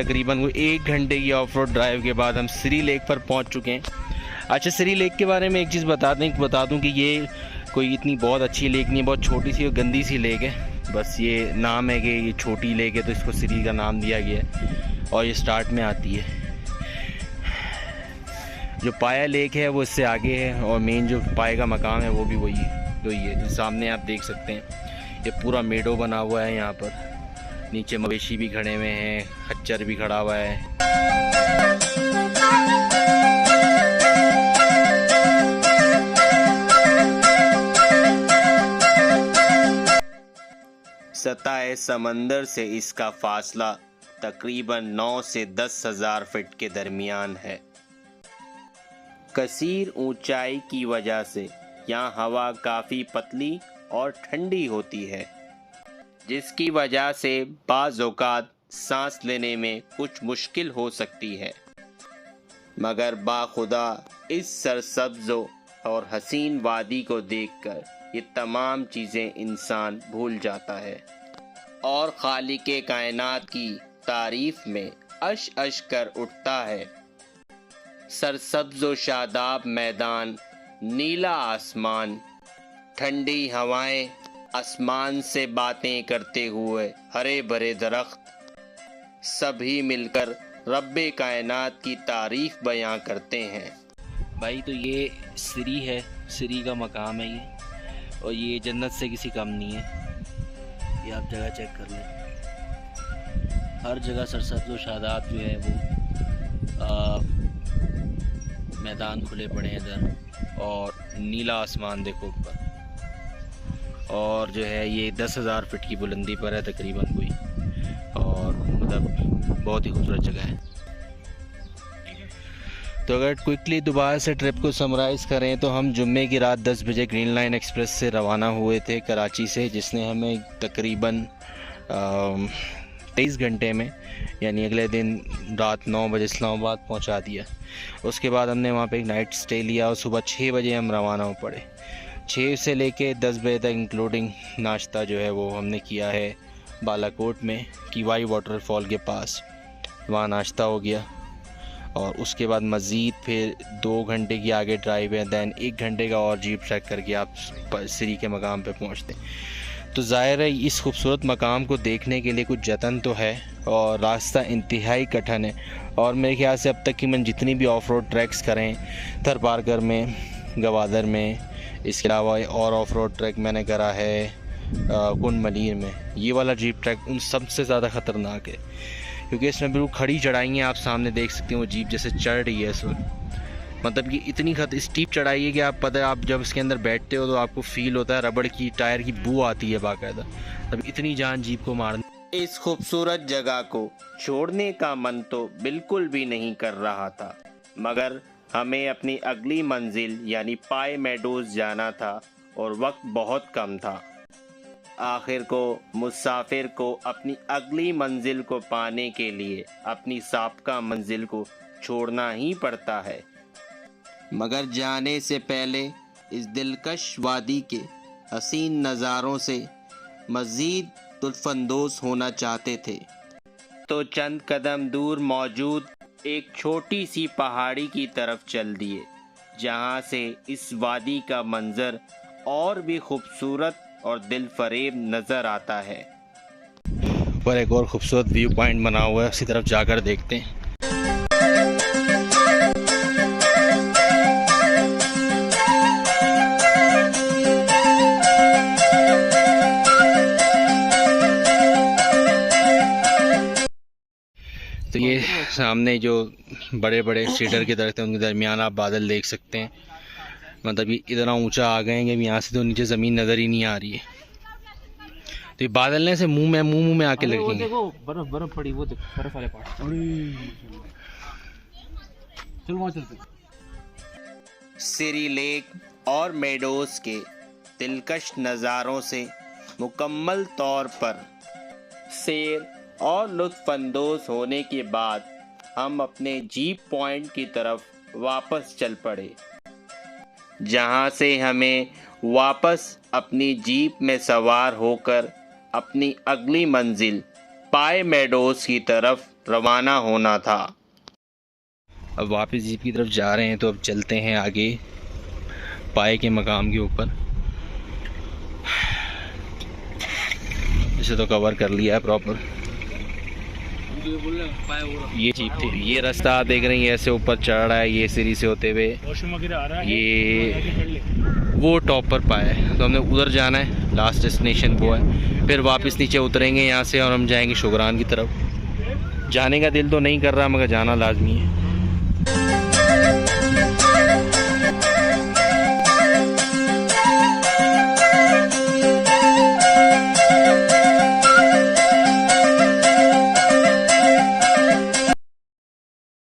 तकरीबन वो 1 घंटे की ऑफ रोड ड्राइव के बाद हम श्री लेक पर पहुंच चुके हैं। अच्छा, श्री लेक के बारे में एक चीज़ बता दूं कि ये कोई इतनी बहुत अच्छी लेक नहीं है, बहुत छोटी सी और गंदी सी लेक है। बस ये नाम है कि ये छोटी लेक है तो इसको श्री का नाम दिया गया है और ये स्टार्ट में आती है। जो पाया लेक है वो इससे आगे है और मेन जो पाए का मकाम है वो भी वही है, तो ये सामने आप देख सकते हैं। ये पूरा मेडो बना हुआ है, यहाँ पर नीचे मवेशी भी खड़े हुए हैं, खच्चर भी खड़ा हुआ है। सतह समंदर से इसका फासला तकरीबन 9 से 10,000 फीट के दरमियान है। कसीर ऊंचाई की वजह से यहाँ हवा काफ़ी पतली और ठंडी होती है, जिसकी वजह से बाज़ औक़ात सांस लेने में कुछ मुश्किल हो सकती है। मगर बाखुदा इस सरसब्ज़ और हसीन वादी को देखकर ये तमाम चीज़ें इंसान भूल जाता है और खालिक़े कायनात की तारीफ़ में अश अश कर उठता है। सरसब्ज़ व शादाब मैदान, नीला आसमान, ठंडी हवाएं, आसमान से बातें करते हुए हरे भरे दरख्त, सभी मिलकर रब्बे कायनात की तारीफ़ बयां करते हैं। भाई तो ये श्री है, श्री का मकाम है ये, और ये जन्नत से किसी कम नहीं है। ये आप जगह चेक कर लें, हर जगह सरसब्ज़ व शादाब जो है वो मैदान खुले पड़े हैं इधर, और नीला आसमान देखो ऊपर, और जो है ये 10,000 फीट की बुलंदी पर है तकरीबन कोई, और मतलब बहुत ही खूबसूरत जगह है। तो अगर क्विकली दोबारा से ट्रिप को समराइज़ करें तो हम जुम्मे की रात 10 बजे ग्रीन लाइन एक्सप्रेस से रवाना हुए थे कराची से, जिसने हमें तकरीबन 23 घंटे में यानी अगले दिन रात 9 बजे इस्लामाबाद पहुंचा दिया। उसके बाद हमने वहां पे एक नाइट स्टे लिया और सुबह 6 बजे हम रवाना हो पड़े। 6 से लेके 10 बजे तक इंक्लूडिंग नाश्ता जो है वो हमने किया है बालाकोट में कीवाई वाटरफॉल के पास, वहाँ नाश्ता हो गया। और उसके बाद मज़ीद फिर 2 घंटे की आगे ड्राइव है, दैन 1 घंटे का और जीप ट्रैक करके आप श्री के मकाम पे पहुँचते। तो ज़ाहिर है इस खूबसूरत मकाम को देखने के लिए कुछ जतन तो है और रास्ता इंतहाई कठिन है। और मेरे ख्याल से अब तक की मैंने जितनी भी ऑफ रोड ट्रैक्स करें, थरपारकर में, गवादर में, इसके अलावा और ऑफ रोड ट्रैक मैंने करा है कुन मलीर में, ये वाला जीप ट्रैक उन सबसे ज़्यादा ख़तरनाक है, क्योंकि इसमें बिल्कुल खड़ी चढ़ाई आप सामने देख सकते हैं। वो जीप जैसे चढ़ रही है इस वक्त, मतलब कि इतनी स्टीप चढ़ाई है कि आप पता है, आप जब इसके अंदर बैठते हो तो आपको फील होता है रबड़ की टायर की बू आती है बाकायदा, तब इतनी जान जीप को मारने। इस खूबसूरत जगह को छोड़ने का मन तो बिल्कुल भी नहीं कर रहा था, मगर हमें अपनी अगली मंजिल यानी पाए मेडोज़ जाना था और वक्त बहुत कम था। आखिर को मुसाफिर को अपनी अगली मंजिल को पाने के लिए अपनी साबका मंजिल को छोड़ना ही पड़ता है। मगर जाने से पहले इस दिलकश वादी के हसीन नज़ारों से मज़ीद लुत्फ़अंदोज़ होना चाहते थे, तो चंद कदम दूर मौजूद एक छोटी सी पहाड़ी की तरफ चल दिए, जहां से इस वादी का मंज़र और भी खूबसूरत और दिल फरेब नज़र आता है। पर एक और खूबसूरत व्यू पॉइंट बना हुआ है, उसी तरफ जाकर देखते हैं। तो ये सामने जो बड़े बड़े सीडर के दरख्त हैं उनके दरमियान आप बादल देख सकते हैं, मतलब ये इतना ऊंचा आ गए हैं कि यहाँ से तो नीचे ज़मीन नज़र ही नहीं आ रही है। तो ये बादल ने से मुंह में आके लगे हैं। देखो बर्फ पड़ी, वो देखो बर्फ वाले पार्ट। चल वहाँ चलते। श्री लेक और मेडोज़ के दिलकश नज़ारों से मुकम्मल तौर पर सैर और लुत्फ़अंदोज़ होने के बाद हम अपने जीप पॉइंट की तरफ वापस चल पड़े, जहां से हमें वापस अपनी जीप में सवार होकर अपनी अगली मंजिल पाए मेडोज़ की तरफ रवाना होना था। अब वापस जीप की तरफ जा रहे हैं, तो अब चलते हैं आगे पाए के मकाम के ऊपर। इसे तो कवर कर लिया है प्रॉपर। ये जीप थी, ये रास्ता आप देख रहे हैं ऐसे ऊपर चढ़ रहा है, ये सीढ़ी से होते हुए ये वो टॉप पर पाया है। तो हमने उधर जाना है, लास्ट डेस्टिनेशन वो है। फिर वापस नीचे उतरेंगे यहाँ से और हम जाएंगे शुगरान की तरफ। जाने का दिल तो नहीं कर रहा मगर जाना लाजमी है।